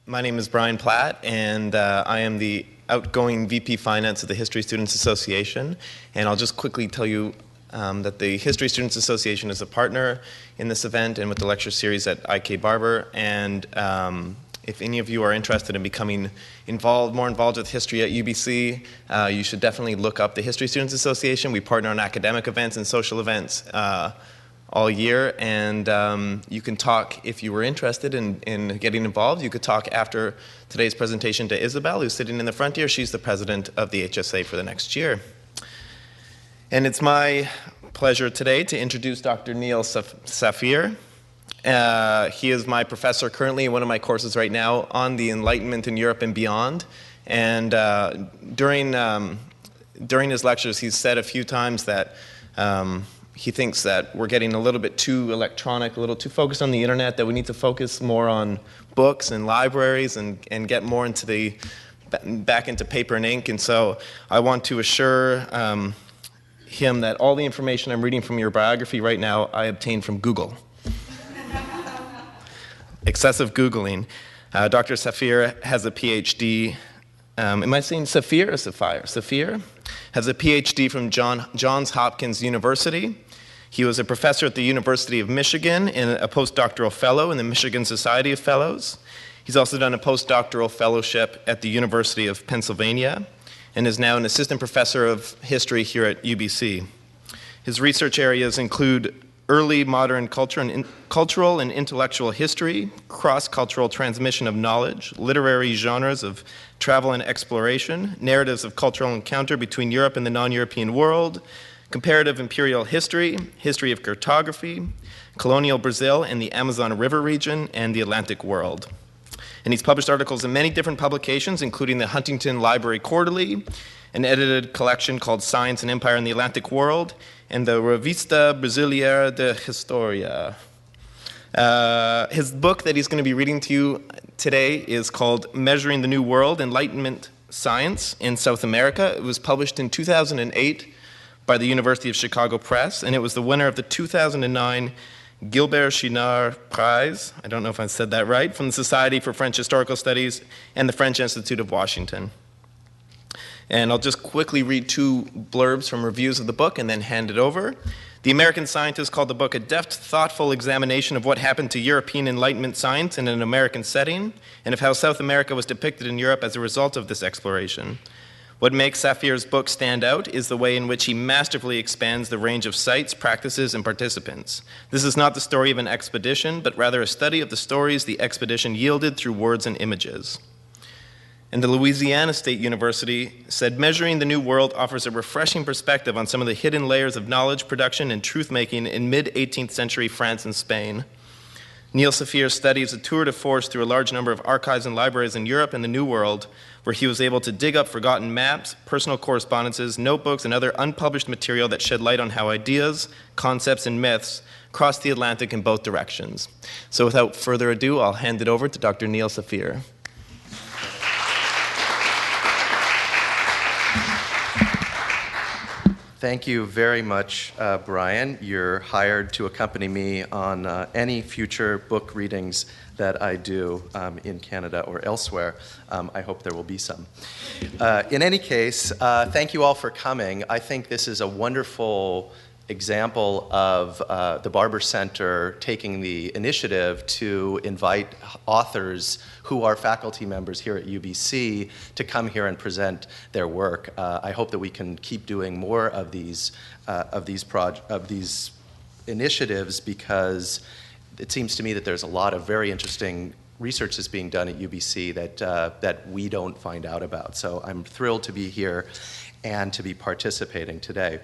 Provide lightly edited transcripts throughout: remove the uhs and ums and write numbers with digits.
My name is Brian Platt, and I am the outgoing VP Finance of the History Students Association. And I'll just quickly tell you that the History Students Association is a partner in this event and with the lecture series at IK Barber. And if any of you are interested in becoming more involved with history at UBC, you should definitely look up the History Students Association. We partner on academic events and social events all year, and you can talk, if you were interested in getting involved, you could talk after today's presentation to Isabel, who's sitting in the front here. She's the president of the HSA for the next year. And it's my pleasure today to introduce Dr. Neil Safier. He is my professor currently in one of my courses right now on the Enlightenment in Europe and beyond. And during his lectures, he's said a few times that he thinks that we're getting a little bit too electronic, a little too focused on the internet, that we need to focus more on books and libraries and get more into back into paper and ink. And so I want to assure him that all the information I'm reading from your biography right now, I obtained from Google. Excessive Googling. Dr. Safier has a PhD. Am I saying Safier or Safier? Safier has a PhD from Johns Hopkins University. He was a professor at the University of Michigan and a postdoctoral fellow in the Michigan Society of Fellows. He's also done a postdoctoral fellowship at the University of Pennsylvania and is now an assistant professor of history here at UBC. His research areas include early modern cultural and intellectual history, cross-cultural transmission of knowledge, literary genres of travel and exploration, narratives of cultural encounter between Europe and the non-European world, comparative imperial history, history of cartography, colonial Brazil and the Amazon River region, and the Atlantic world. And he's published articles in many different publications, including the Huntington Library Quarterly, an edited collection called Science and Empire in the Atlantic World, and the Revista Brasileira de Historia. His book that he's going to be reading to you today is called Measuring the New World, Enlightenment Science in South America. It was published in 2008 by the University of Chicago Press, and it was the winner of the 2009 Gilbert Chinard Prize, I don't know if I said that right, from the Society for French Historical Studies and the French Institute of Washington. And I'll just quickly read two blurbs from reviews of the book and then hand it over. The American scientist called the book a deft, thoughtful examination of what happened to European Enlightenment science in an American setting, and of how South America was depicted in Europe as a result of this exploration. What makes Safier's book stand out is the way in which he masterfully expands the range of sites, practices, and participants. This is not the story of an expedition, but rather a study of the stories the expedition yielded through words and images. And the Louisiana State University said, Measuring the New World offers a refreshing perspective on some of the hidden layers of knowledge production and truth-making in mid-18th century France and Spain. Neil Safier's study is a tour de force through a large number of archives and libraries in Europe and the New World, where he was able to dig up forgotten maps, personal correspondences, notebooks, and other unpublished material that shed light on how ideas, concepts, and myths crossed the Atlantic in both directions. So without further ado, I'll hand it over to Dr. Neil Safier. Thank you very much, Brian. You're hired to accompany me on any future book readings that I do in Canada or elsewhere. I hope there will be some. In any case, thank you all for coming. I think this is a wonderful example of the Barber Center taking the initiative to invite authors who are faculty members here at UBC to come here and present their work. I hope that we can keep doing more of these initiatives, because it seems to me that there's a lot of very interesting research that's being done at UBC that we don't find out about. So I'm thrilled to be here and to be participating today.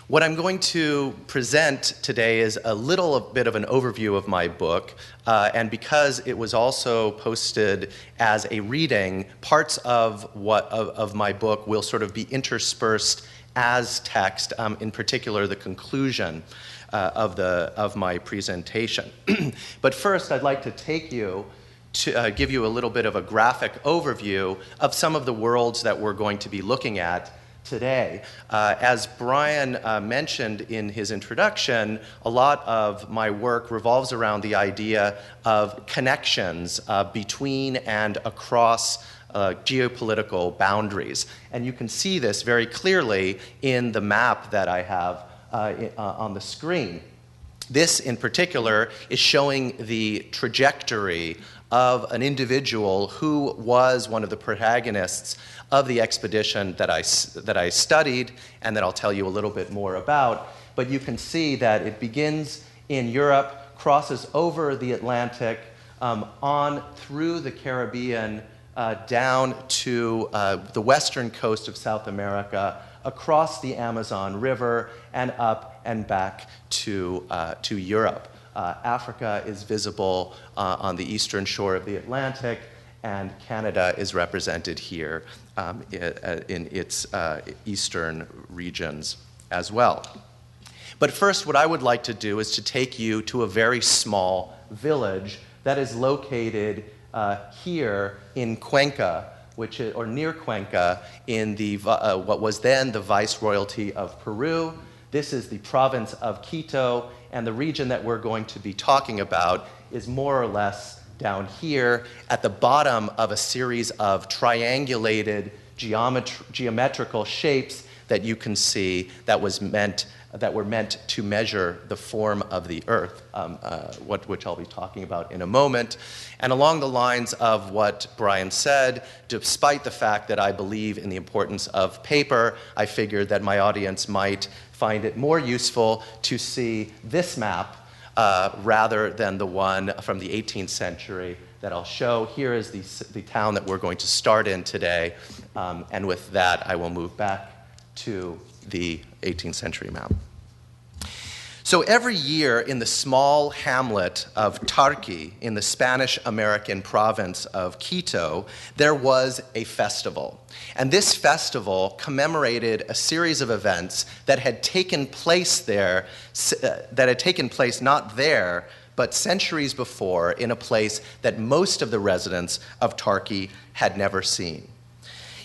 What I'm going to present today is a little bit of an overview of my book, and because it was also posted as a reading, parts of my book will sort of be interspersed as text, in particular the conclusion of my presentation. But first, I'd like to take you to give you a little bit of a graphic overview of some of the worlds that we're going to be looking at today. As Brian mentioned in his introduction, a lot of my work revolves around the idea of connections between and across geopolitical boundaries. And you can see this very clearly in the map that I have on the screen. This, in particular, is showing the trajectory of an individual who was one of the protagonists of the expedition that I studied and that I'll tell you a little bit more about. But you can see that it begins in Europe, crosses over the Atlantic, on through the Caribbean, down to the western coast of South America, across the Amazon River, and up and back to Europe. Africa is visible on the eastern shore of the Atlantic, and Canada is represented here in its eastern regions as well. But first, what I would like to do is to take you to a very small village that is located here in Cuenca, or near Cuenca, in the what was then the Viceroyalty of Peru. This is the province of Quito, and the region that we're going to be talking about is more or less down here at the bottom of a series of triangulated geometrical shapes that you can see that were meant to measure the form of the Earth, which I'll be talking about in a moment. And along the lines of what Brian said, despite the fact that I believe in the importance of paper, I figured that my audience might find it more useful to see this map rather than the one from the 18th century that I'll show. Here is the town that we're going to start in today, and with that I will move back to the 18th century map. So every year in the small hamlet of Tarqui in the Spanish-American province of Quito, there was a festival. And this festival commemorated a series of events that had taken place there, not there, but centuries before, in a place that most of the residents of Tarqui had never seen.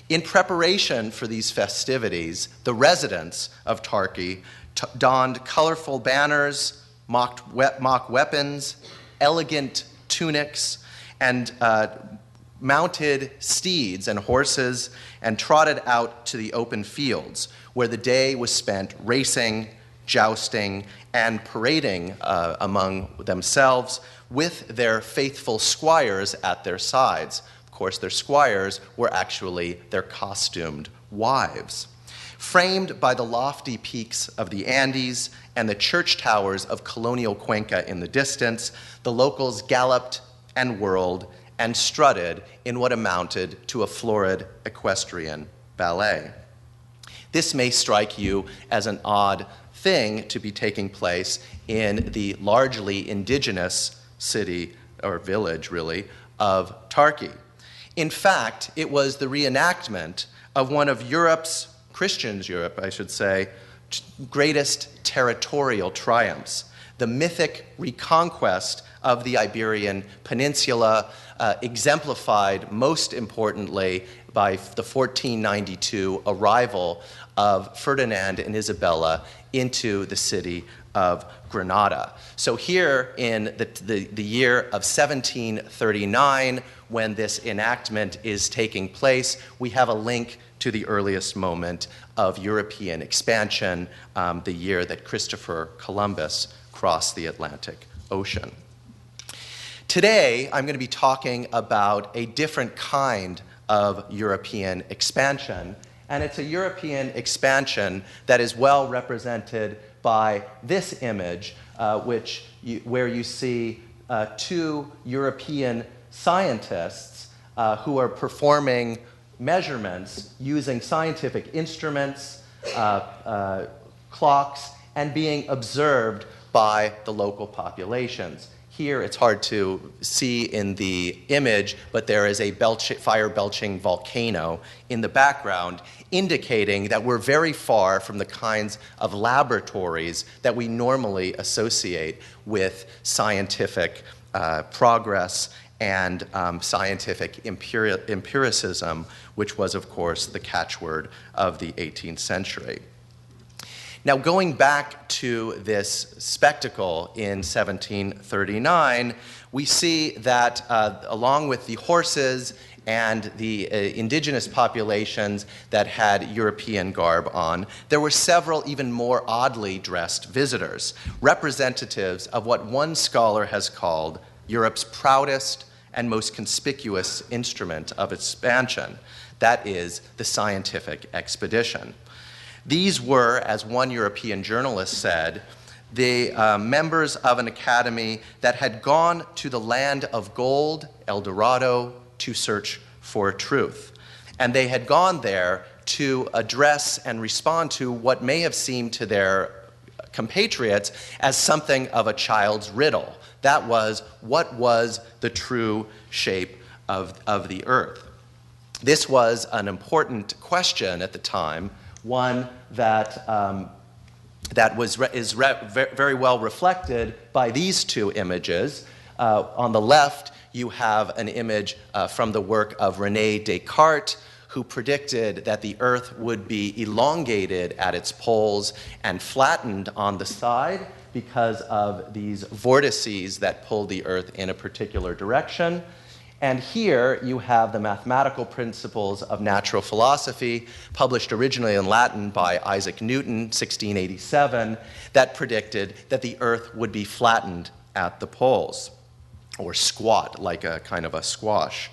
In preparation for these festivities, the residents of Tarqui donned colorful banners, mock weapons, elegant tunics, and mounted steeds and horses, and trotted out to the open fields, where the day was spent racing, jousting, and parading among themselves with their faithful squires at their sides. Of course, their squires were actually their costumed wives. Framed by the lofty peaks of the Andes and the church towers of colonial Cuenca in the distance, the locals galloped and whirled and strutted in what amounted to a florid equestrian ballet. This may strike you as an odd thing to be taking place in the largely indigenous city, or village really, of Tarqui. In fact, it was the reenactment of one of Christian Europe, I should say, greatest territorial triumphs, the mythic reconquest of the Iberian Peninsula, exemplified most importantly by the 1492 arrival of Ferdinand and Isabella into the city of Granada. So here in the year of 1739, when this enactment is taking place, we have a link to the earliest moment of European expansion, the year that Christopher Columbus crossed the Atlantic Ocean. Today, I'm going to be talking about a different kind of European expansion, and it's a European expansion that is well represented by this image, where you see two European scientists who are performing measurements using scientific instruments, clocks, and being observed by the local populations. Here, it's hard to see in the image, but there is a fire-belching volcano in the background, indicating that we're very far from the kinds of laboratories that we normally associate with scientific progress and scientific empiricism, which was, of course, the catchword of the 18th century. Now, going back to this spectacle in 1739, we see that along with the horses and the indigenous populations that had European garb on, there were several even more oddly dressed visitors, representatives of what one scholar has called Europe's proudest and most conspicuous instrument of expansion, that is, the scientific expedition. These were, as one European journalist said, the members of an academy that had gone to the land of gold, El Dorado, to search for truth. And they had gone there to address and respond to what may have seemed to their compatriots as something of a child's riddle. That was, what was the true shape of the earth? This was an important question at the time, one that is very well reflected by these two images. On the left, you have an image from the work of René Descartes, who predicted that the Earth would be elongated at its poles and flattened on the side because of these vortices that pull the Earth in a particular direction. And here you have the mathematical principles of natural philosophy, published originally in Latin by Isaac Newton, 1687, that predicted that the Earth would be flattened at the poles, or squat, like a kind of a squash.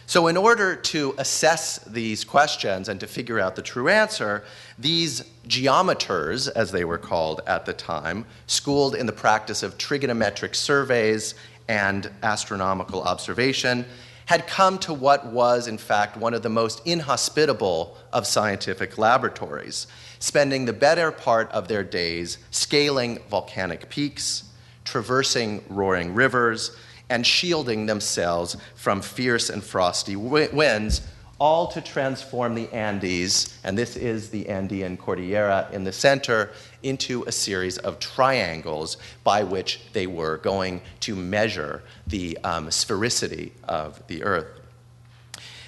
So in order to assess these questions and to figure out the true answer, these geometers, as they were called at the time, schooled in the practice of trigonometric surveys and astronomical observation, had come to what was, in fact, one of the most inhospitable of scientific laboratories, spending the better part of their days scaling volcanic peaks, traversing roaring rivers, and shielding themselves from fierce and frosty winds, all to transform the Andes, and this is the Andean Cordillera in the center, into a series of triangles by which they were going to measure the sphericity of the Earth.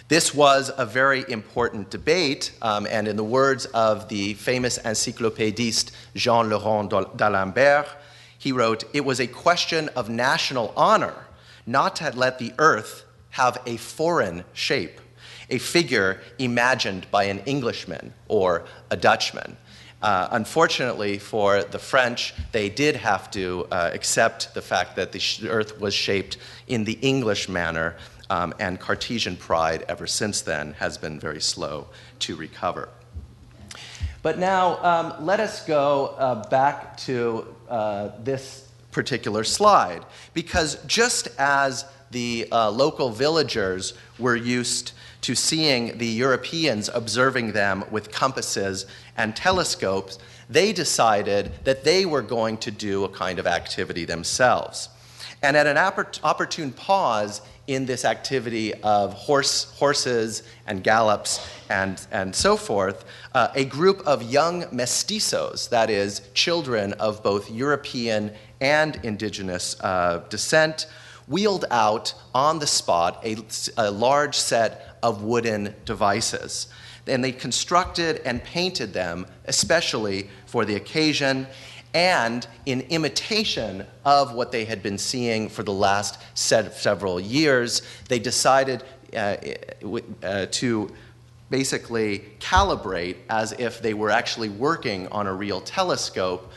This was a very important debate, and in the words of the famous encyclopédiste Jean-Laurent d'Alembert, he wrote, "It was a question of national honor not to let the Earth have a foreign shape, a figure imagined by an Englishman or a Dutchman." Unfortunately for the French, they did have to accept the fact that the Earth was shaped in the English manner, and Cartesian pride ever since then has been very slow to recover. But now let us go back to this particular slide, because just as the local villagers were used to seeing the Europeans observing them with compasses and telescopes, they decided that they were going to do a kind of activity themselves. And at an opportune pause in this activity of horses and gallops and so forth, a group of young mestizos, that is, children of both European and indigenous descent, wheeled out on the spot a large set of wooden devices. And they constructed and painted them especially for the occasion, and in imitation of what they had been seeing for the last several years, they decided to basically calibrate, as if they were actually working on a real telescope,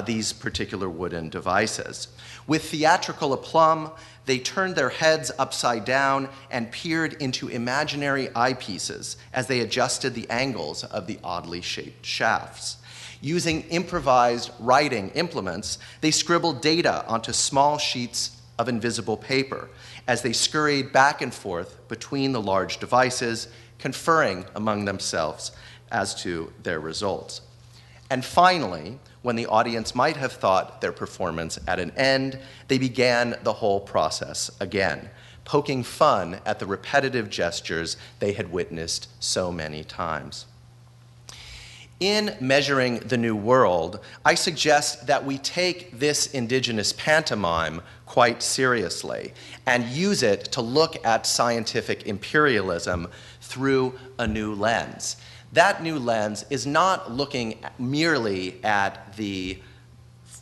these particular wooden devices. With theatrical aplomb, they turned their heads upside down and peered into imaginary eyepieces as they adjusted the angles of the oddly shaped shafts. Using improvised writing implements, they scribbled data onto small sheets of invisible paper as they scurried back and forth between the large devices, conferring among themselves as to their results. And finally, when the audience might have thought their performance at an end, they began the whole process again, poking fun at the repetitive gestures they had witnessed so many times. In Measuring the New World, I suggest that we take this indigenous pantomime quite seriously and use it to look at scientific imperialism through a new lens. That new lens is not looking merely at the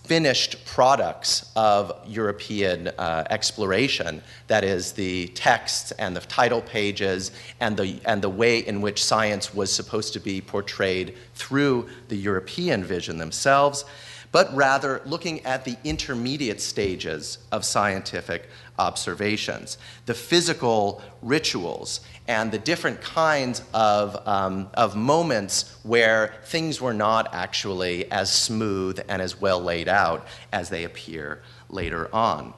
finished products of European exploration, that is the texts and the title pages and the way in which science was supposed to be portrayed through the European vision themselves, but rather looking at the intermediate stages of scientific observations, the physical rituals, and the different kinds of moments where things were not actually as smooth and as well laid out as they appear later on.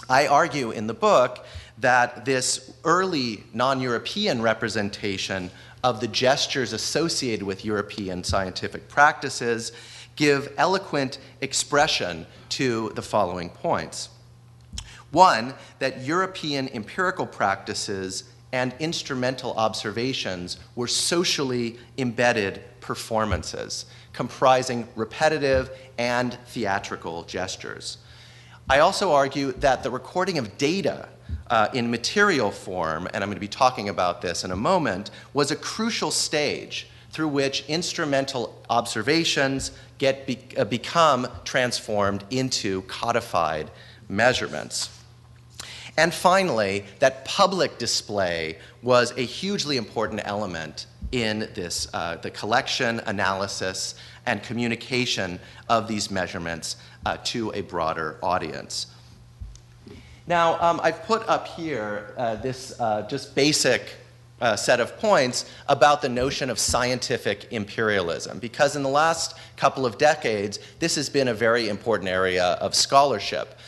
I argue in the book that this early non-European representation of the gestures associated with European scientific practices give eloquent expression to the following points. One, that European empirical practices and instrumental observations were socially embedded performances, comprising repetitive and theatrical gestures. I also argue that the recording of data in material form, and I'm going to be talking about this in a moment, was a crucial stage through which instrumental observations become transformed into codified measurements. And finally, that public display was a hugely important element in this, the collection, analysis, and communication of these measurements to a broader audience. Now, I've put up here this just basic set of points about the notion of scientific imperialism, because in the last couple of decades, this has been a very important area of scholarship,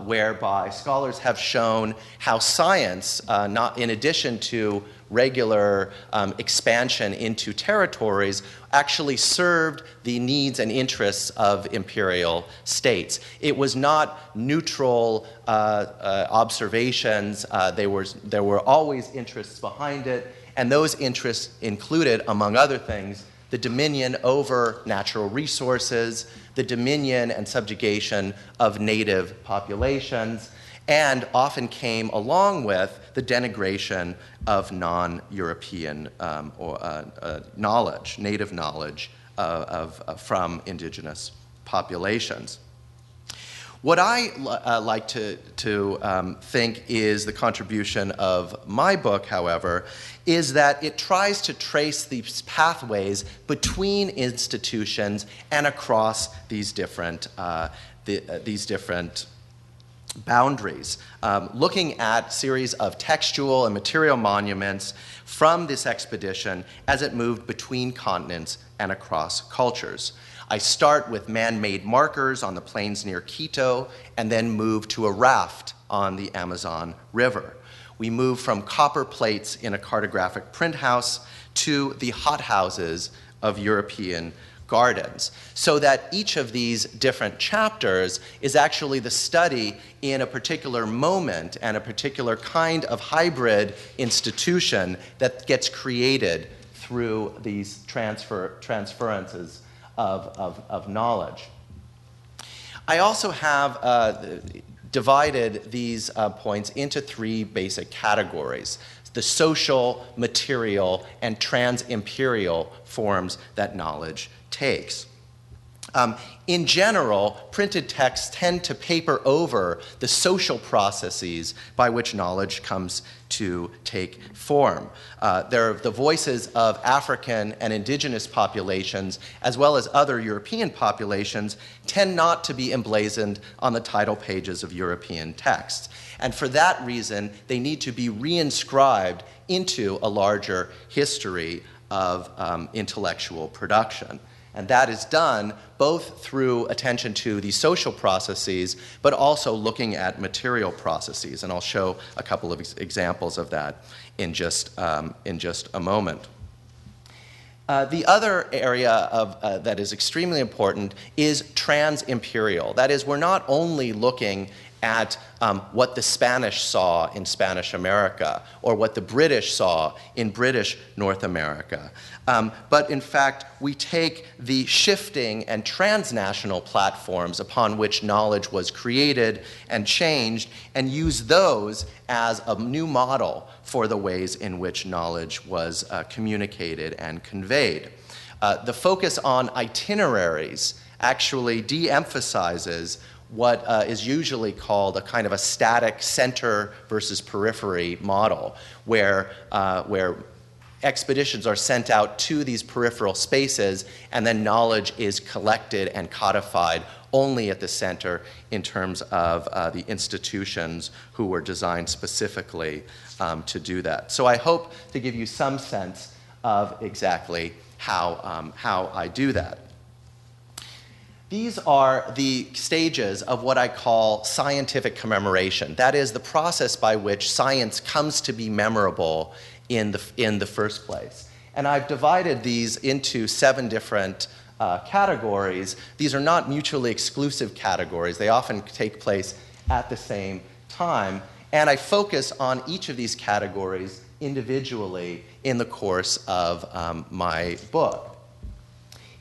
whereby scholars have shown how science, not in addition to regular expansion into territories, actually served the needs and interests of imperial states. It was not neutral observations. There were always interests behind it, and those interests included, among other things, the dominion over natural resources, the dominion and subjugation of native populations, and often came along with the denigration of non-European knowledge, native knowledge from indigenous populations. What I like to think is the contribution of my book, however, is that it tries to trace these pathways between institutions and across these different boundaries, looking at series of textual and material monuments from this expedition as it moved between continents and across cultures. I start with man-made markers on the plains near Quito and then move to a raft on the Amazon River. We move from copper plates in a cartographic print house to the hothouses of European gardens, so that each of these different chapters is actually the study in a particular moment and a particular kind of hybrid institution that gets created through these transferences of knowledge. I also have divided these points into three basic categories: the social, material, and trans-imperial forms that knowledge takes. In general, printed texts tend to paper over the social processes by which knowledge comes to take form. The voices of African and indigenous populations, as well as other European populations, tend not to be emblazoned on the title pages of European texts. And for that reason, they need to be reinscribed into a larger history of intellectual production. And that is done both through attention to the social processes, but also looking at material processes. And I'll show a couple of examples of that in just a moment. The other area that is extremely important is trans-imperial. That is, we're not only looking at what the Spanish saw in Spanish America or what the British saw in British North America. But in fact, we take the shifting and transnational platforms upon which knowledge was created and changed and use those as a new model for the ways in which knowledge was communicated and conveyed. The focus on itineraries actually de-emphasizes what is usually called a kind of a static center versus periphery model, where expeditions are sent out to these peripheral spaces and then knowledge is collected and codified only at the center in terms of the institutions who were designed specifically to do that. So I hope to give you some sense of exactly how I do that. These are the stages of what I call scientific commemoration. That is the process by which science comes to be memorable in the first place. And I've divided these into 7 different categories. These are not mutually exclusive categories. They often take place at the same time. And I focus on each of these categories individually in the course of my book.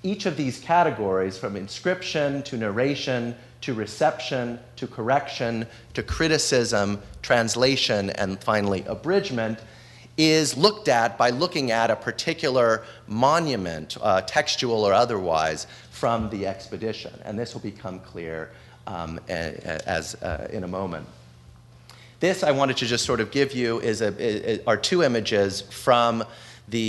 Each of these categories, from inscription to narration to reception to correction to criticism, translation, and finally abridgment, is looked at by looking at a particular monument, textual or otherwise, from the expedition. And this will become clear in a moment. This I wanted to just sort of give you are 2 images from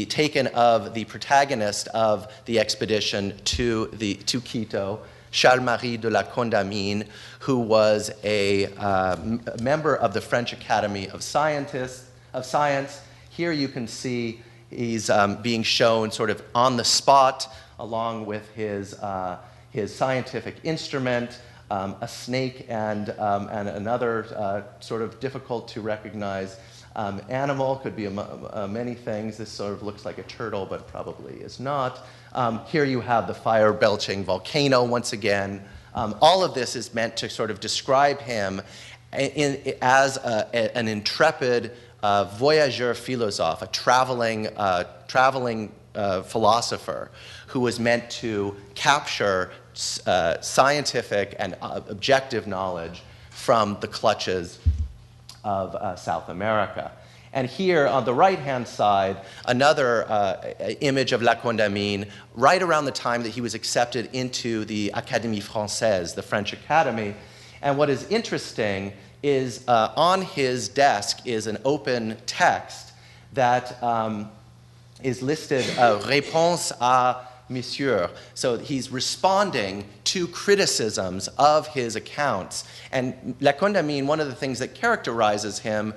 taken of the protagonist of the expedition to Quito, Charles-Marie de la Condamine, who was a member of the French Academy of Science. Here you can see he's being shown sort of on the spot along with his scientific instrument, a snake and another sort of difficult to recognize animal. Could be many things. This sort of looks like a turtle, but probably is not. Here you have the fire-belching volcano once again. All of this is meant to sort of describe him as an intrepid voyageur philosophe, a traveling philosopher who was meant to capture scientific and objective knowledge from the clutches of South America. And here on the right-hand side, another image of La Condamine, right around the time that he was accepted into the Académie Française, the French Academy. And what is interesting is on his desk is an open text that is listed, Réponse à Monsieur. So he's responding to criticisms of his accounts. And La Condamine, one of the things that characterizes him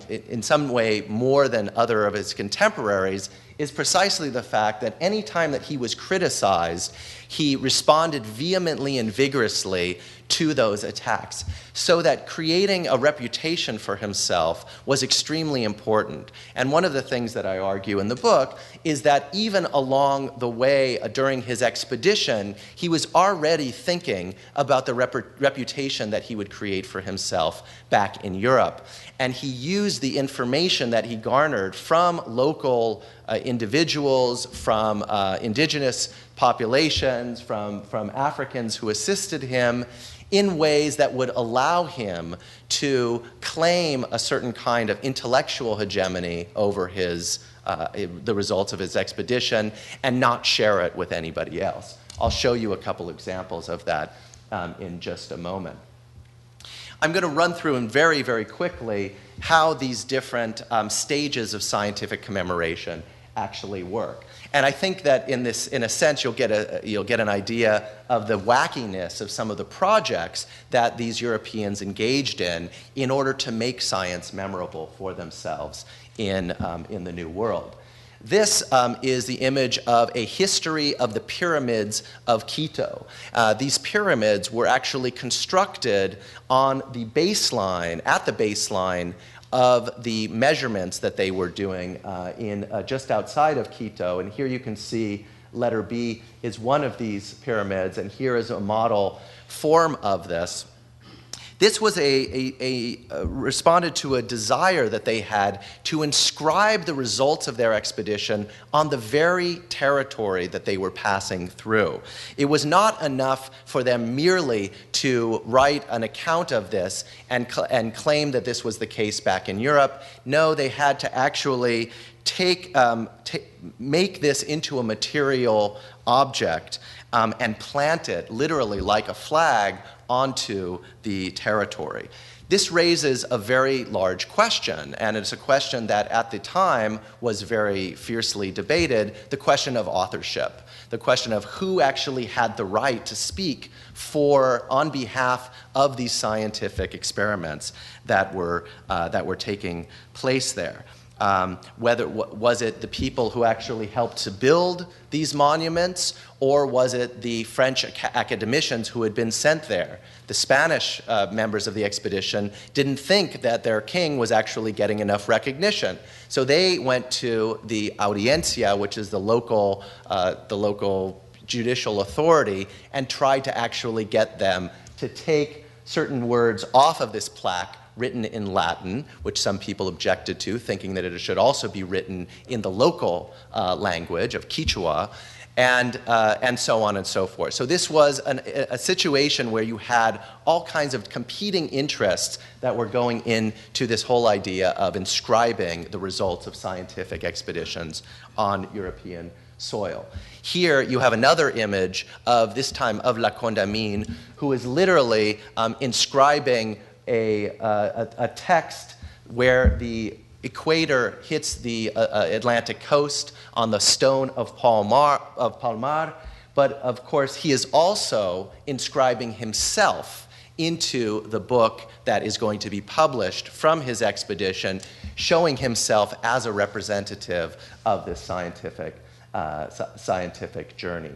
in some way more than other of his contemporaries is precisely the fact that any time that he was criticized, he responded vehemently and vigorously to those attacks, so that creating a reputation for himself was extremely important. And one of the things that I argue in the book is that even along the way during his expedition, he was already thinking about the reputation that he would create for himself back in Europe. And he used the information that he garnered from local individuals, from indigenous populations, from Africans who assisted him, in ways that would allow him to claim a certain kind of intellectual hegemony over the results of his expedition and not share it with anybody else. I'll show you a couple examples of that in just a moment. I'm going to run through and very, very quickly how these different stages of scientific commemoration actually work. And I think that in a sense, you'll get an idea of the wackiness of some of the projects that these Europeans engaged in order to make science memorable for themselves in the New World. This is the image of a history of the pyramids of Quito. These pyramids were actually constructed on the baseline, at the baseline of the measurements that they were doing just outside of Quito. And here you can see letter B is one of these pyramids, and here is a model form of this. This was responded to a desire that they had to inscribe the results of their expedition on the very territory that they were passing through. It was not enough for them merely to write an account of this and claim that this was the case back in Europe. No, they had to actually make this into a material object and plant it literally like a flag onto the territory. This raises a very large question, and it's a question that at the time was very fiercely debated, the question of authorship, the question of who actually had the right to speak on behalf of these scientific experiments that were taking place there. Was it the people who actually helped to build these monuments, or was it the French academicians who had been sent there? The Spanish members of the expedition didn't think that their king was actually getting enough recognition. So they went to the audiencia, which is the local judicial authority, and tried to actually get them to take certain words off of this plaque written in Latin, which some people objected to, thinking that it should also be written in the local language of Quechua, and so on and so forth. So this was a situation where you had all kinds of competing interests that were going into this whole idea of inscribing the results of scientific expeditions on European soil. Here you have another image of, this time, of La Condamine, who is literally inscribing a text where the equator hits the Atlantic coast on the stone of Palmar, but of course he is also inscribing himself into the book that is going to be published from his expedition, showing himself as a representative of this scientific journey.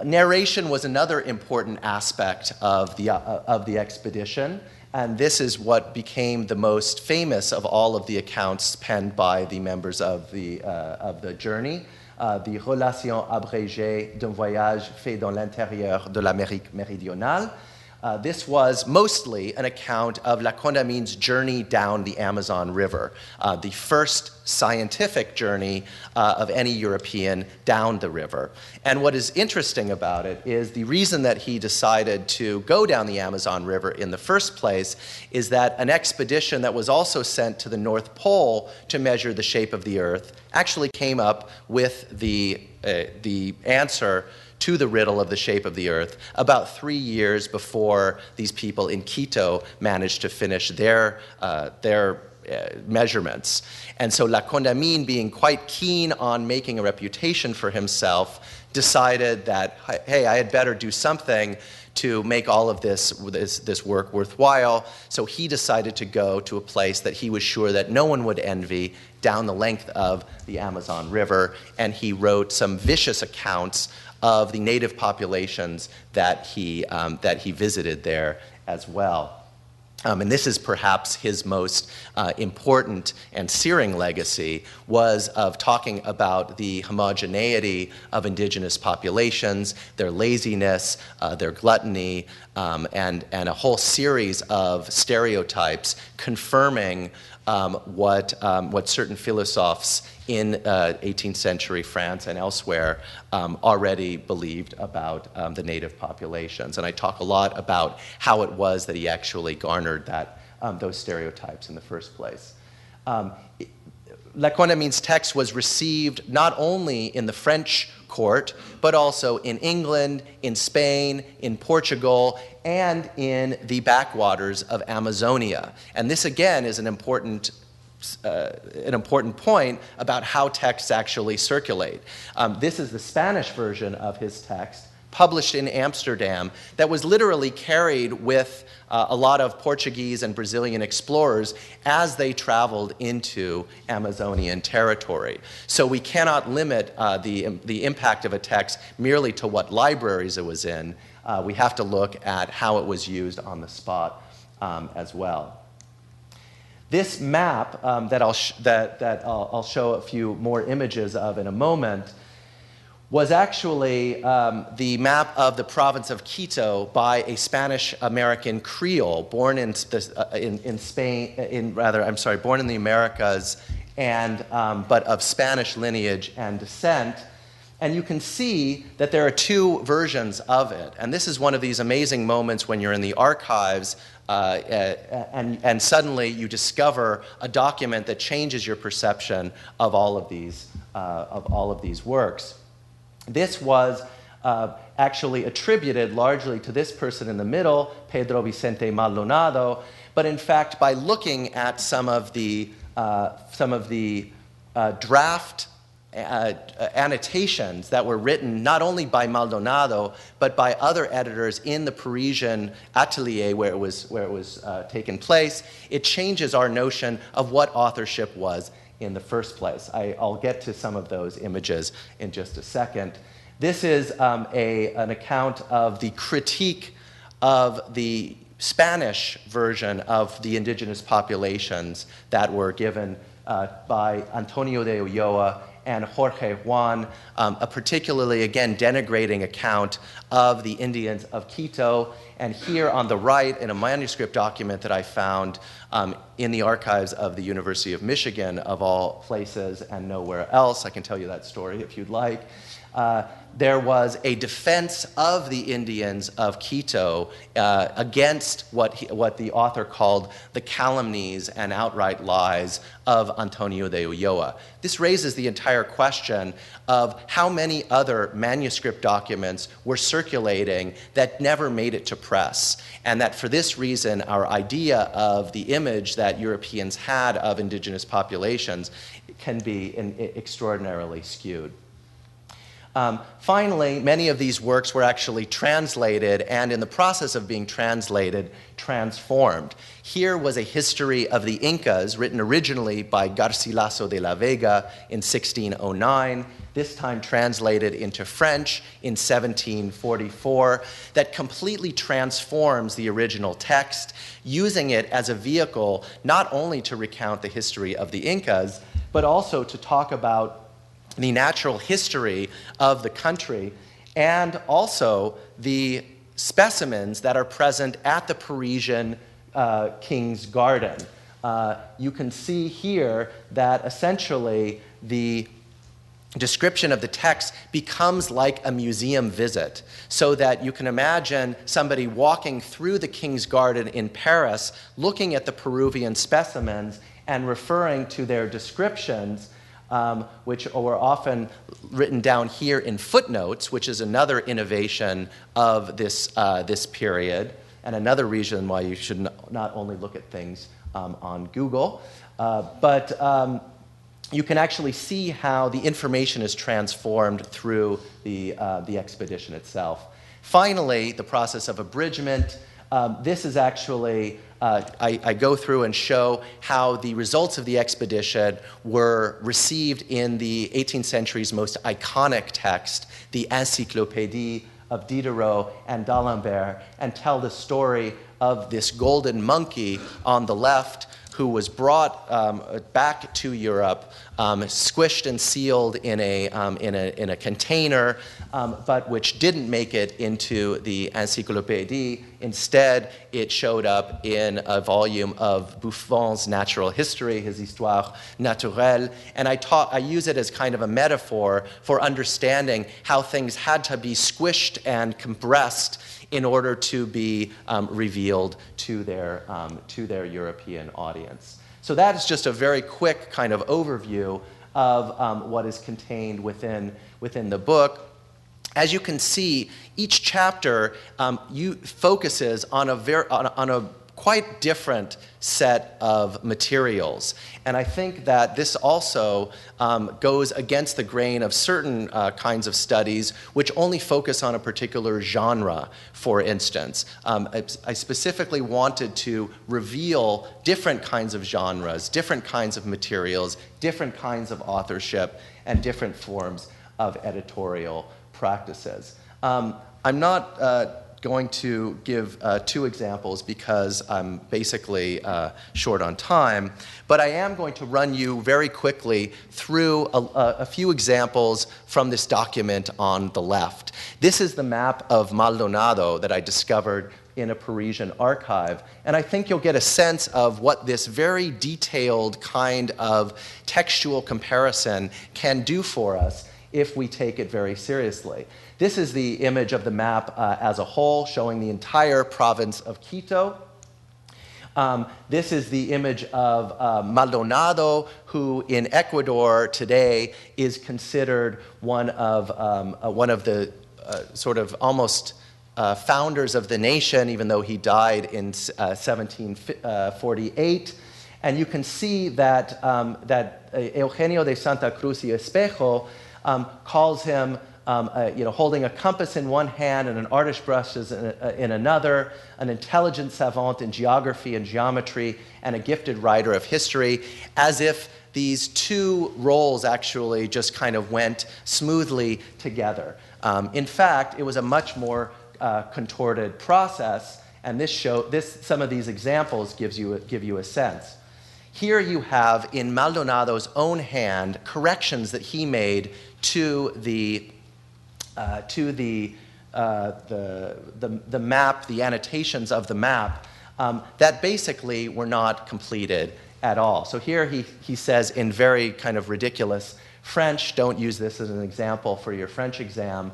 Narration was another important aspect of the expedition, and this is what became the most famous of all of the accounts penned by the members of the journey. The Relation abrégée d'un voyage fait dans l'intérieur de l'Amérique méridionale. This was mostly an account of La Condamine's journey down the Amazon River, the first scientific journey of any European down the river. And what is interesting about it is the reason that he decided to go down the Amazon River in the first place is that an expedition that was also sent to the North Pole to measure the shape of the Earth actually came up with the answer to the riddle of the shape of the Earth about 3 years before these people in Quito managed to finish their measurements. And so La Condamine, being quite keen on making a reputation for himself, decided that, hey, I had better do something to make all of this work worthwhile. So he decided to go to a place that he was sure that no one would envy down the length of the Amazon River, and he wrote some vicious accounts of the native populations that he visited there as well. And this is perhaps his most important and searing legacy, was of talking about the homogeneity of indigenous populations, their laziness, their gluttony, and a whole series of stereotypes confirming what certain philosophers in 18th century France and elsewhere already believed about the native populations. And I talk a lot about how it was that he actually garnered those stereotypes in the first place. La Condamine's text was received not only in the French court, but also in England, in Spain, in Portugal, and in the backwaters of Amazonia. And this, again, is an important point about how texts actually circulate. This is the Spanish version of his text, published in Amsterdam, that was literally carried with a lot of Portuguese and Brazilian explorers as they traveled into Amazonian territory. So we cannot limit the impact of a text merely to what libraries it was in. We have to look at how it was used on the spot as well. This map that I'll show a few more images of in a moment was actually the map of the province of Quito by a Spanish-American Creole born in Spain, born in the Americas, and but of Spanish lineage and descent. And you can see that there are two versions of it. And this is one of these amazing moments when you're in the archives and suddenly you discover a document that changes your perception of all of these works. This was actually attributed largely to this person in the middle, Pedro Vicente Maldonado. But in fact, by looking at some of the draft annotations that were written not only by Maldonado but by other editors in the Parisian atelier where it was taking place, it changes our notion of what authorship was in the first place. I'll get to some of those images in just a second. This is an account of the critique of the Spanish version of the indigenous populations that were given by Antonio de Ulloa and Jorge Juan, a particularly, again, denigrating account of the Indians of Quito. And here on the right, in a manuscript document that I found in the archives of the University of Michigan, of all places and nowhere else, I can tell you that story if you'd like, there was a defense of the Indians of Quito against what the author called the calumnies and outright lies of Antonio de Ulloa. This raises the entire question of how many other manuscript documents were circulating that never made it to press, and that for this reason our idea of the image that Europeans had of indigenous populations can be extraordinarily skewed. Finally, many of these works were actually translated and in the process of being translated, transformed. Here was a history of the Incas written originally by Garcilaso de la Vega in 1609, this time translated into French in 1744, that completely transforms the original text, using it as a vehicle not only to recount the history of the Incas, but also to talk about the natural history of the country, and also the specimens that are present at the Parisian King's Garden. You can see here that essentially the description of the text becomes like a museum visit, so that you can imagine somebody walking through the King's Garden in Paris, looking at the Peruvian specimens and referring to their descriptions, which were often written down here in footnotes, which is another innovation of this period, and another reason why you should not only look at things on Google, but you can actually see how the information is transformed through the expedition itself. Finally, the process of abridgment. This is actually, I go through and show how the results of the expedition were received in the 18th century's most iconic text, the Encyclopédie of Diderot and d'Alembert, and tell the story of this golden monkey on the left who was brought back to Europe, squished and sealed in a container, but which didn't make it into the Encyclopédie. Instead, it showed up in a volume of Buffon's Natural History, his Histoire Naturelle, and I use it as kind of a metaphor for understanding how things had to be squished and compressed in order to be revealed to their European audience. So that is just a very quick kind of overview of what is contained within the book. As you can see, each chapter focuses on a quite different set of materials. And I think that this also goes against the grain of certain kinds of studies which only focus on a particular genre, for instance. I specifically wanted to reveal different kinds of genres, different kinds of materials, different kinds of authorship, and different forms of editorial practices. I'm not going to give two examples because I'm basically short on time, but I am going to run you very quickly through a few examples from this document on the left. This is the map of Maldonado that I discovered in a Parisian archive, and I think you'll get a sense of what this very detailed kind of textual comparison can do for us if we take it very seriously. This is the image of the map as a whole, showing the entire province of Quito. This is the image of Maldonado, who in Ecuador today is considered one of the sort of almost founders of the nation, even though he died in 1748. And you can see that, Eugenio de Santa Cruz y Espejo calls him holding a compass in one hand and an artist's brush in another, an intelligent savant in geography and geometry, and a gifted writer of history, as if these two roles actually just kind of went smoothly together. In fact, it was a much more contorted process, and some of these examples give you a sense. Here you have in Maldonado's own hand corrections that he made to the map, the annotations of the map, that basically were not completed at all. So here he says in very kind of ridiculous French, don't use this as an example for your French exam.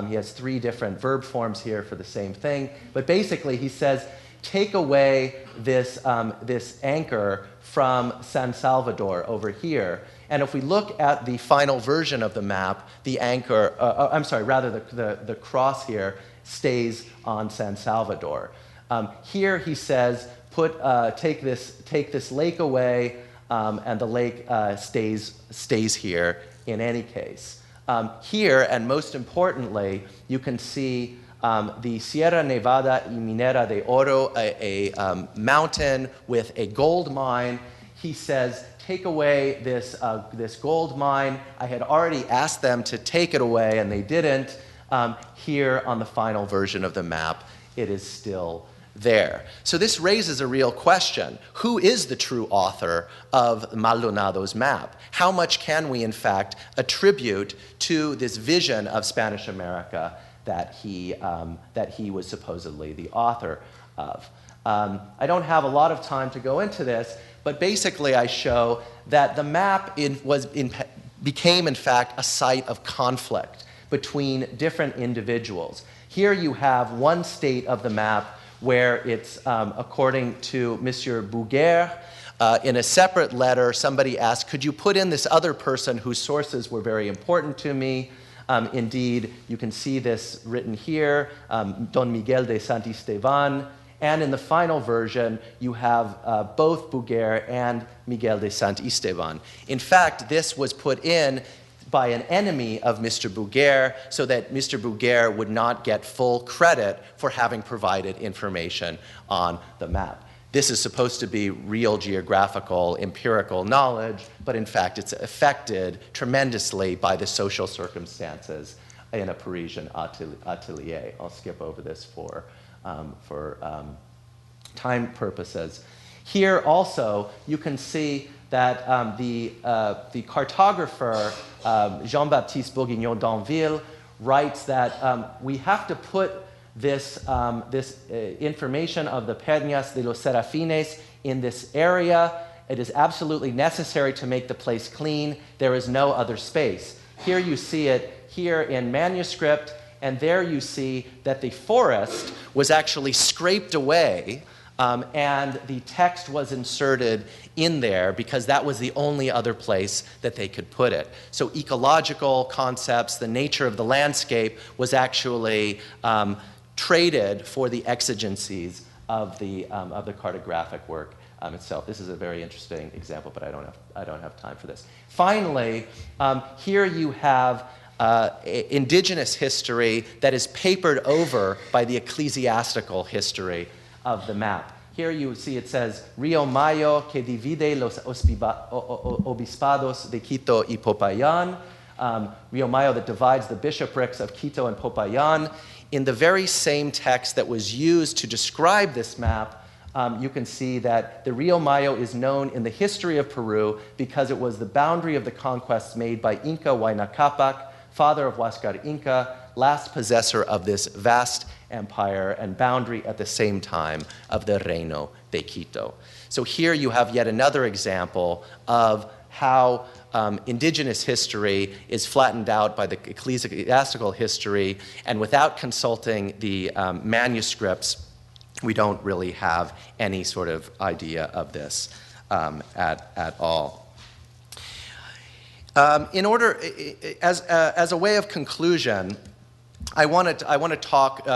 He has 3 different verb forms here for the same thing. But basically he says, take away this anchor from San Salvador over here. And if we look at the final version of the map, the anchor, the cross here stays on San Salvador. Here he says, take this lake away, and the lake stays here in any case. Here, and most importantly, you can see the Sierra Nevada y Minera de Oro, a mountain with a gold mine. He says, take away this gold mine. I had already asked them to take it away, and they didn't. Here on the final version of the map, it is still there. So this raises a real question. Who is the true author of Maldonado's map? How much can we, in fact, attribute to this vision of Spanish America that he was supposedly the author of? I don't have a lot of time to go into this, but basically I show that the map became, in fact, a site of conflict between different individuals. Here you have one state of the map where it's, according to Monsieur Bouguer, in a separate letter, somebody asked, could you put in this other person whose sources were very important to me? Indeed, you can see this written here, Don Miguel de Santisteban. And in the final version, you have both Bouguer and Miguel de Santisteban. In fact, this was put in by an enemy of Mr. Bouguer so that Mr. Bouguer would not get full credit for having provided information on the map. This is supposed to be real geographical, empirical knowledge, but in fact it's affected tremendously by the social circumstances in a Parisian atelier. I'll skip over this for time purposes. Here also you can see that the cartographer Jean-Baptiste Bourguignon d'Anville writes that we have to put this information of the Peñas de los Serafines in this area. It is absolutely necessary to make the place clean. There is no other space. Here you see it here in manuscript, and there you see that the forest was actually scraped away, and the text was inserted in there because that was the only other place that they could put it. So ecological concepts, the nature of the landscape was actually traded for the exigencies of the cartographic work itself. This is a very interesting example, but I don't have time for this. Finally, here you have indigenous history that is papered over by the ecclesiastical history of the map. Here you see it says, Rio Mayo que divide los obispados de Quito y Popayan. Rio Mayo that divides the bishoprics of Quito and Popayan. in the very same text that was used to describe this map, you can see that the Rio Mayo is known in the history of Peru because it was the boundary of the conquests made by Inca Huayna Capac, father of Huáscar Inca, last possessor of this vast empire and boundary at the same time of the Reino de Quito. So here you have yet another example of how indigenous history is flattened out by the ecclesiastical history, and without consulting the manuscripts, we don't really have any sort of idea of this at all. As a way of conclusion, I want to talk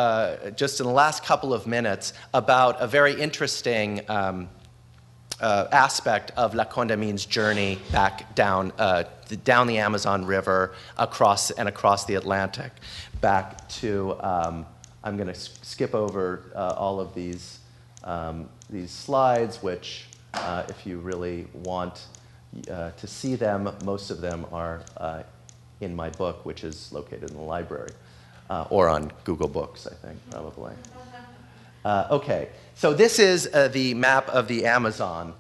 just in the last couple of minutes about a very interesting aspect of La Condamine's journey back down the Amazon River across the Atlantic, back to. I'm going to skip over all of these slides, which, if you really want to see them, most of them are in my book, which is located in the library, or on Google Books, I think, probably. Okay, so this is the map of the Amazon.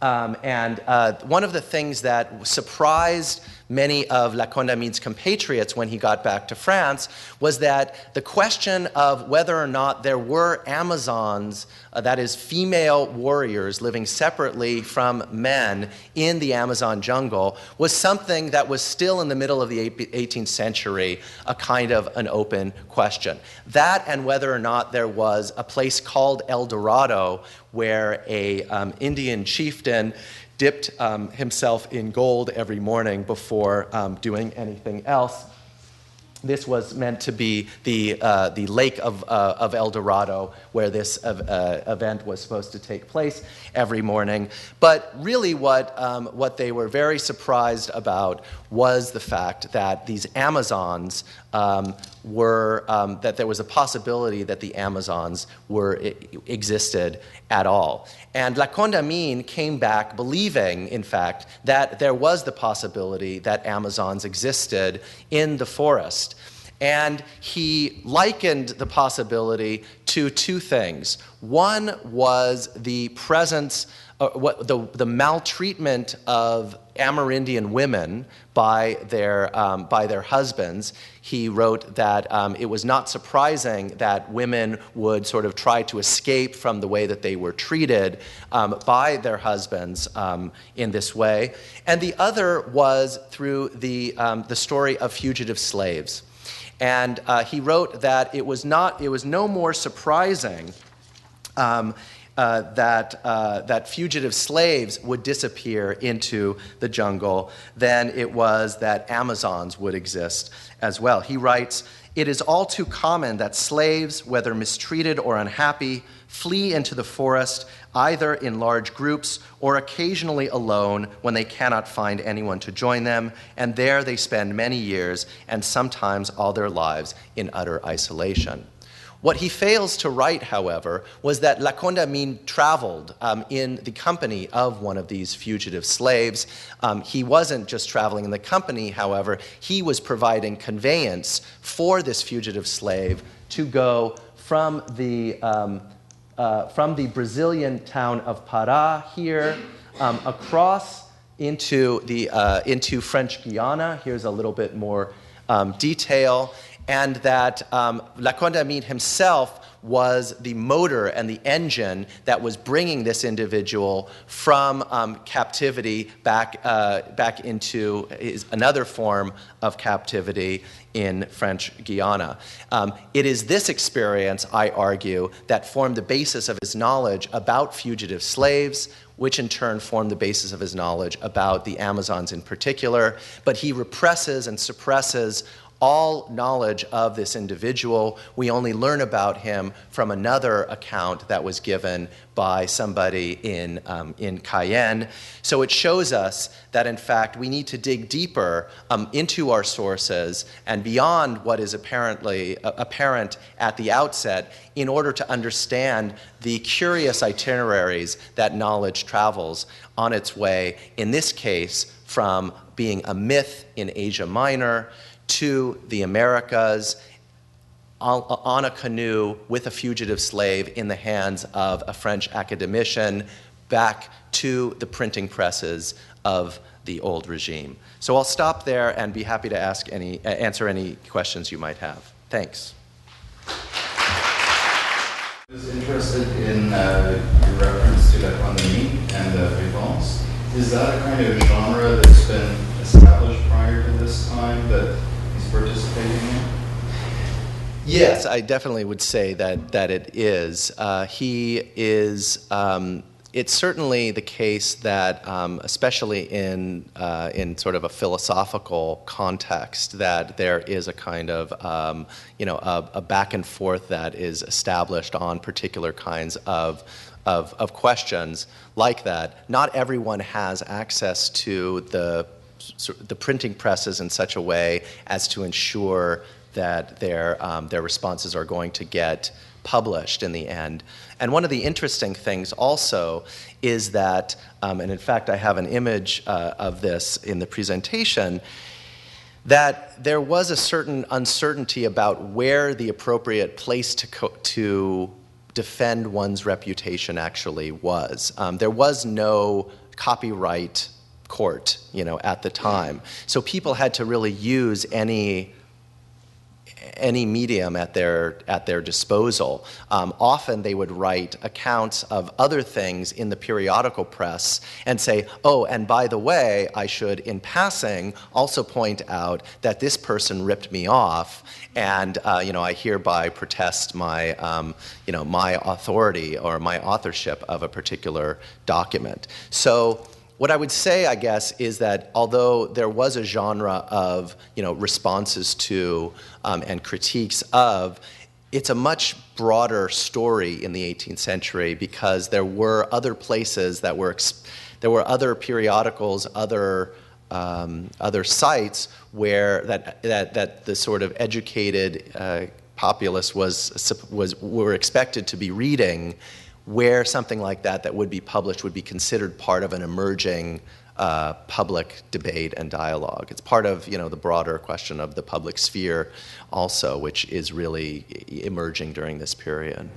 And one of the things that surprised many of La Condamine's compatriots when he got back to France was that the question of whether or not there were Amazons, that is, female warriors living separately from men in the Amazon jungle, was something that was still in the middle of the 18th century a kind of an open question. That, and whether or not there was a place called El Dorado where a Indian chieftain dipped himself in gold every morning before doing anything else. This was meant to be the lake of El Dorado, where this event was supposed to take place every morning. But really what they were very surprised about was the fact that these Amazons that there was a possibility that the Amazons existed at all. And La Condamine came back believing, in fact, that there was the possibility that Amazons existed in the forest. And he likened the possibility to two things. One was the presence, the maltreatment of Amerindian women by their husbands. He wrote that it was not surprising that women would sort of try to escape from the way that they were treated by their husbands in this way. And the other was through the story of fugitive slaves. And he wrote that it was no more surprising that fugitive slaves would disappear into the jungle than it was that Amazons would exist as well. He writes, "It is all too common that slaves, whether mistreated or unhappy, flee into the forest either in large groups or occasionally alone when they cannot find anyone to join them, and there they spend many years and sometimes all their lives in utter isolation." What he fails to write, however, was that La Condamine traveled in the company of one of these fugitive slaves. He wasn't just traveling in the company, however, he was providing conveyance for this fugitive slave to go from the Brazilian town of Pará here across into French Guiana. Here's a little bit more detail. And that La Condamine himself was the motor and the engine that was bringing this individual from captivity back into another form of captivity in French Guiana. It is this experience, I argue, that formed the basis of his knowledge about fugitive slaves, which in turn formed the basis of his knowledge about the Amazons in particular. But he represses and suppresses all knowledge of this individual. We only learn about him from another account that was given by somebody in Cayenne. So it shows us that, in fact, we need to dig deeper into our sources and beyond what is apparent at the outset in order to understand the curious itineraries that knowledge travels on its way, in this case, from being a myth in Asia Minor to the Americas, on a canoe with a fugitive slave in the hands of a French academician back to the printing presses of the old regime. So I'll stop there and be happy to answer any questions you might have. Thanks. I was interested in your reference to La Pandemie and Vivance. Is that a kind of genre that's been established prior to this time that he's participating in? Yes, I definitely would say that it is. It's certainly the case that, especially in sort of a philosophical context, that there is a kind of a back and forth that is established on particular kinds of questions like that. Not everyone has access to the printing presses in such a way as to ensure that their responses are going to get published in the end. And one of the interesting things also is that, and in fact I have an image of this in the presentation, that there was a certain uncertainty about where the appropriate place to defend one's reputation actually was. There was no copyright court, at the time. So people had to really use any medium at their disposal. Often they would write accounts of other things in the periodical press and say, oh, and by the way, I should, in passing, also point out that this person ripped me off, and I hereby protest my my authority or my authorship of a particular document. So what I would say, I guess, is that although there was a genre of, responses to and critiques of, it's a much broader story in the 18th century because there were other places there were other periodicals, other sites where that the sort of educated populace were expected to be reading, where something like that would be published would be considered part of an emerging public debate and dialogue. It's part of the broader question of the public sphere also, which is really emerging during this period.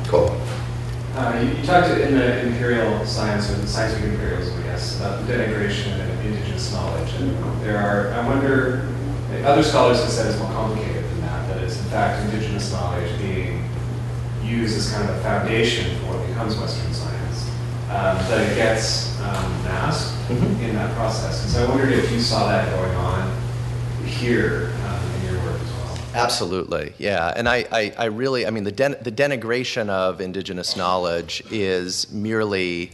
Cool. You talked in the imperial science, or the scientific imperialism, I guess, about the denigration of indigenous knowledge. And I wonder, other scholars have said it's more complicated than that it's in fact indigenous knowledge being used as kind of a foundation for what becomes Western science, that it gets masked in that process. And so I wondered if you saw that going on here in your work as well. Absolutely, yeah. And I really, the denigration of indigenous knowledge is merely,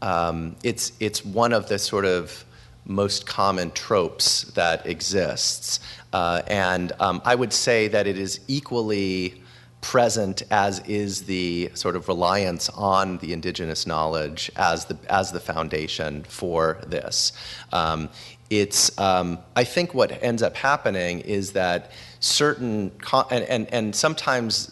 it's one of the sort of most common tropes that exists. And I would say that it is equally present as is the sort of reliance on the indigenous knowledge as the foundation for this. I think what ends up happening is that certain, and sometimes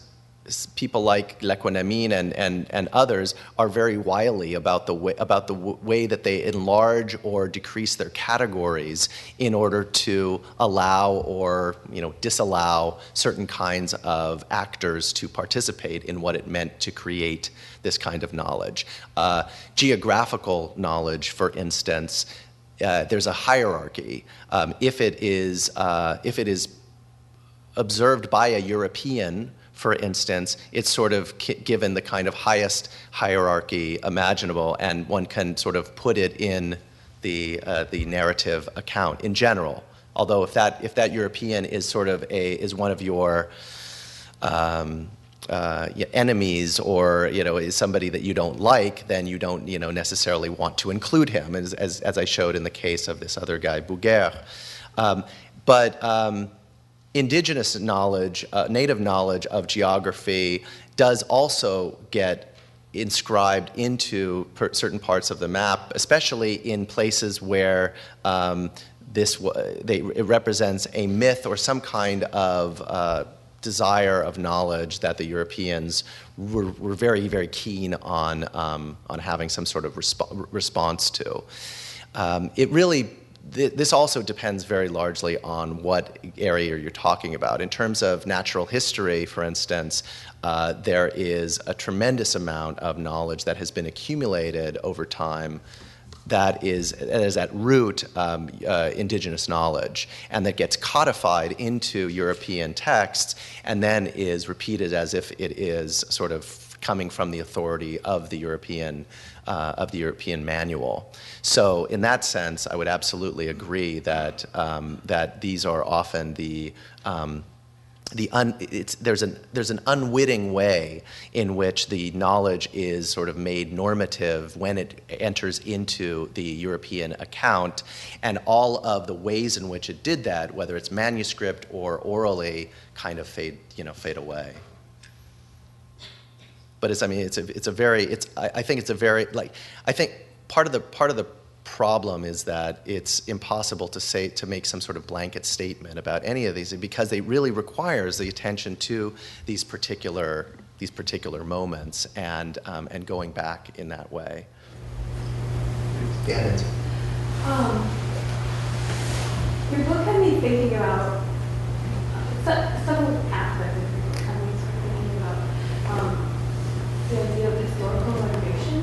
people like Lequinamine and others are very wily about the way that they enlarge or decrease their categories in order to allow or disallow certain kinds of actors to participate in what it meant to create this kind of knowledge. Geographical knowledge, for instance, there's a hierarchy. If it is observed by a European, for instance, it's sort of given the kind of highest hierarchy imaginable, and one can sort of put it in the narrative account in general. Although if that European is sort of is one of your enemies, or is somebody that you don't like, then you don't necessarily want to include him, as I showed in the case of this other guy, Bouguer. But indigenous knowledge, native knowledge of geography does also get inscribed into certain parts of the map, especially in places where it represents a myth or some kind of desire of knowledge that the Europeans were very, very keen on having some sort of response to. It really this also depends very largely on what area you're talking about. In terms of natural history, for instance, there is a tremendous amount of knowledge that has been accumulated over time that is at root indigenous knowledge, and that gets codified into European texts and then is repeated as if it is sort of coming from the authority of the European manual. So in that sense, I would absolutely agree that that these are often there's an unwitting way in which the knowledge is sort of made normative when it enters into the European account, and all of the ways in which it did that, whether it's manuscript or orally, kind of fade away. But I think part of the problem is that it's impossible to make some sort of blanket statement about any of these, because it really requires the attention to these particular moments and going back in that way. Janet. Your book had me thinking about several aspects of your book. Had me sort of thinking about the idea of historical motivation,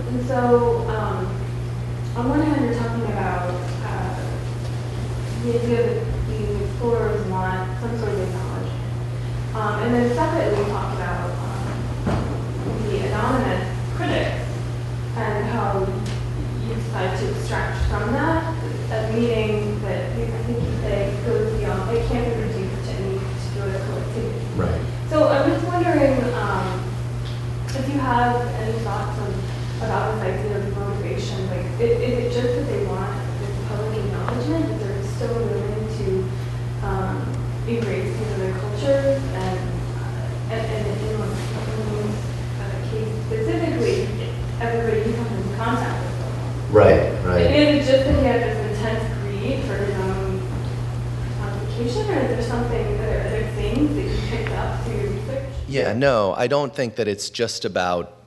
and so. On one hand, you're talking about the idea that the explorers want some sort of acknowledgement. And then separately, you talk about the anonymous critics and how you decide to extract from that a meaning that I think you say goes beyond, it can't be reduced to any particular collectivity. Right. So I was wondering if you have any thoughts about this idea of motivation. Like, is it just that they want this public acknowledgement, that they're still willing to erase these other cultures, and in this case specifically, everybody who comes into contact with them. Right. Is it just that he has this intense greed for his own application, or is there something, are there things that you picked up through your research? Yeah, no, I don't think that it's just about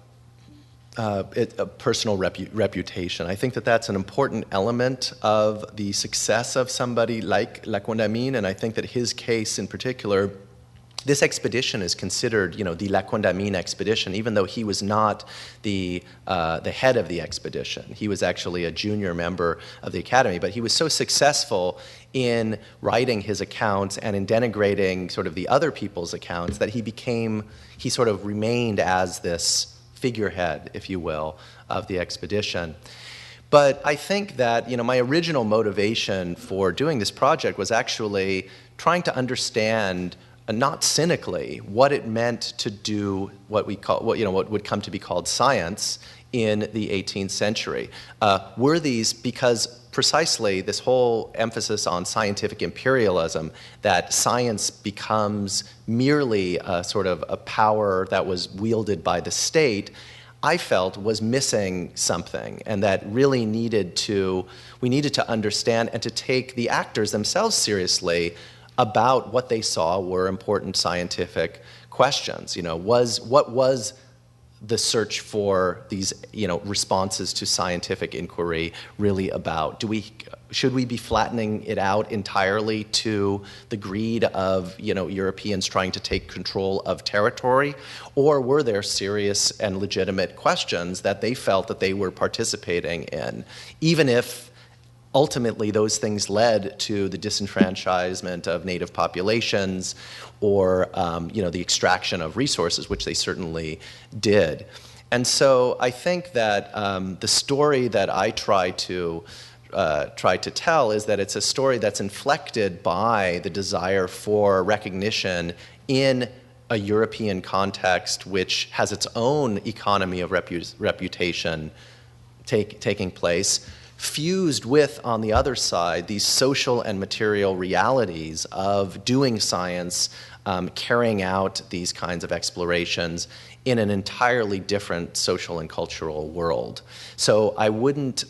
a personal reputation. I think that that's an important element of the success of somebody like La Condamine, and I think that his case in particular, this expedition is considered, the La Condamine expedition, even though he was not the head of the expedition. He was actually a junior member of the academy, but he was so successful in writing his accounts and in denigrating sort of the other people's accounts that he sort of remained as this figurehead, if you will, of the expedition. But I think that, my original motivation for doing this project was actually trying to understand, not cynically, what it meant to do what would come to be called science in the 18th century. Were these, because precisely this whole emphasis on scientific imperialism, that science becomes merely a sort of a power that was wielded by the state, I felt was missing something, and that really we needed to understand and to take the actors themselves seriously about what they saw were important scientific questions. What was the search for these, responses to scientific inquiry really about? Should we be flattening it out entirely to the greed of, Europeans trying to take control of territory? Or were there serious and legitimate questions that they felt that they were participating in, even if ultimately those things led to the disenfranchisement of native populations or the extraction of resources, which they certainly did. And so I think that the story that I try to tell is that it's a story that's inflected by the desire for recognition in a European context which has its own economy of reputation taking place, fused with, on the other side, these social and material realities of doing science, carrying out these kinds of explorations in an entirely different social and cultural world. So I wouldn't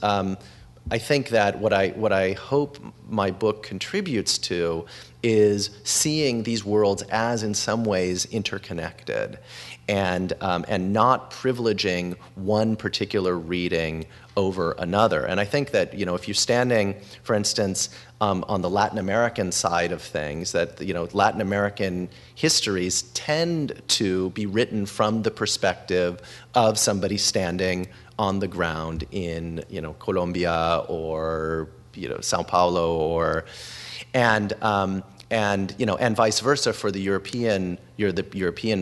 I think that what I hope my book contributes to is seeing these worlds as in some ways interconnected, and not privileging one particular reading over another. And I think that, if you're standing, for instance, on the Latin American side of things, that Latin American histories tend to be written from the perspective of somebody standing on the ground in Colombia or Sao Paulo and vice versa for the European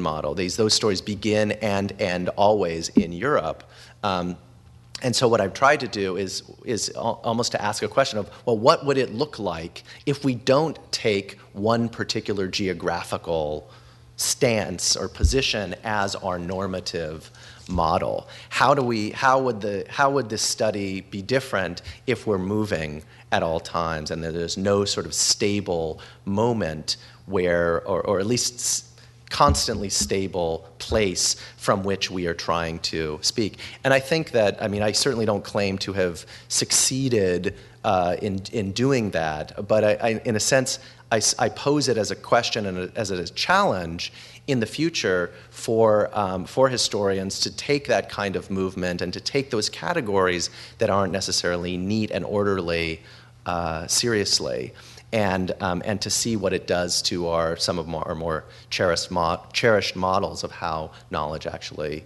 model. Those stories begin and end always in Europe. And so what I've tried to do is almost to ask a question of, well, what would it look like if we don't take one particular geographical stance or position as our normative model? How would this study be different if we're moving at all times and there's no sort of stable moment where, or at least constantly stable place from which we are trying to speak? And I think that, I certainly don't claim to have succeeded in doing that, but in a sense, I pose it as a question and as a challenge in the future for historians to take that kind of movement and to take those categories that aren't necessarily neat and orderly seriously, and to see what it does to some of our more cherished models of how knowledge actually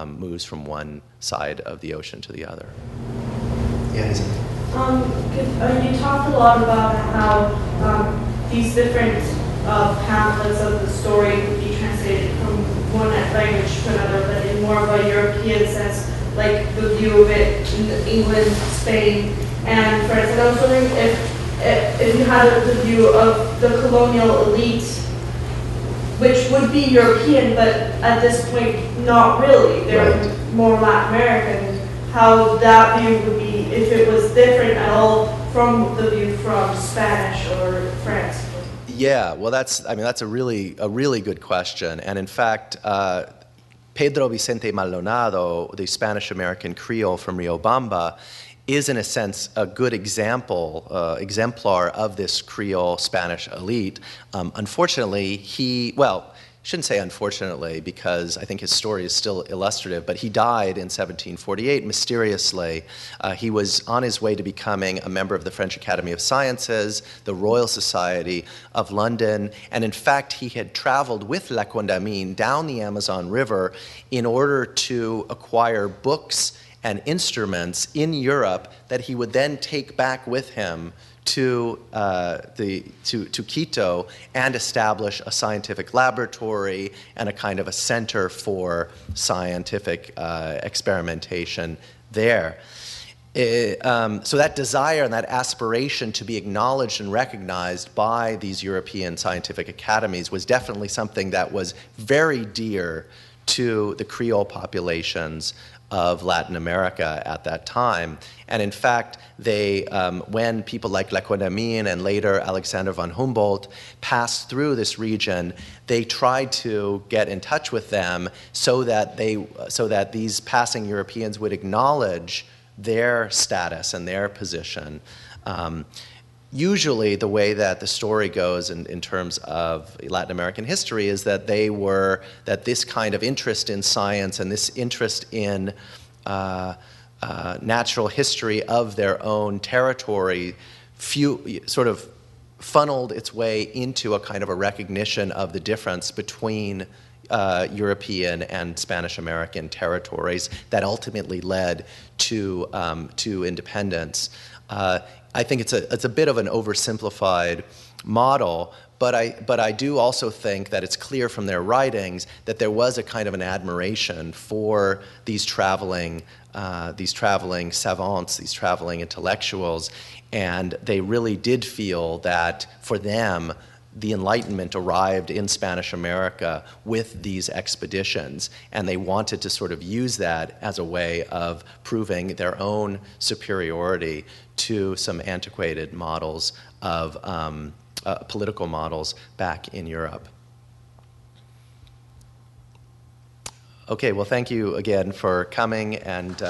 moves from one side of the ocean to the other. Yeah, you talked a lot about how these different pamphlets of the story could be translated from one language to another, but in more of a European sense, like the view of it in England, Spain, and France. And I was wondering if you had the view of the colonial elite, which would be European, but at this point, not really. They're more Latin American. How that view would be, if it was different at all from the view from Spanish or France. Yeah, well, that's a really good question, and in fact, Pedro Vicente Maldonado, the Spanish-American Creole from Riobamba, is in a sense a good exemplar of this Creole Spanish elite. Unfortunately, shouldn't say unfortunately, because I think his story is still illustrative, but he died in 1748 mysteriously. He was on his way to becoming a member of the French Academy of Sciences, the Royal Society of London, and in fact he had traveled with La Condamine down the Amazon River in order to acquire books and instruments in Europe that he would then take back with him to Quito and establish a scientific laboratory and a kind of a center for scientific experimentation there. So that desire and that aspiration to be acknowledged and recognized by these European scientific academies was definitely something that was very dear to the Creole populations of Latin America at that time. And in fact, when people like La Condamine and later Alexander von Humboldt passed through this region, they tried to get in touch with them so that these passing Europeans would acknowledge their status and their position. Usually the way that the story goes in terms of Latin American history is that that this kind of interest in science and this interest in natural history of their own territory sort of funneled its way into a kind of a recognition of the difference between European and Spanish American territories that ultimately led to independence. I think it's a bit of an oversimplified model, but I do also think that it's clear from their writings that there was a kind of an admiration for these traveling savants, these traveling intellectuals, and they really did feel that for them the Enlightenment arrived in Spanish America with these expeditions, and they wanted to sort of use that as a way of proving their own superiority to some antiquated models of political models back in Europe. Okay, well, thank you again for coming, and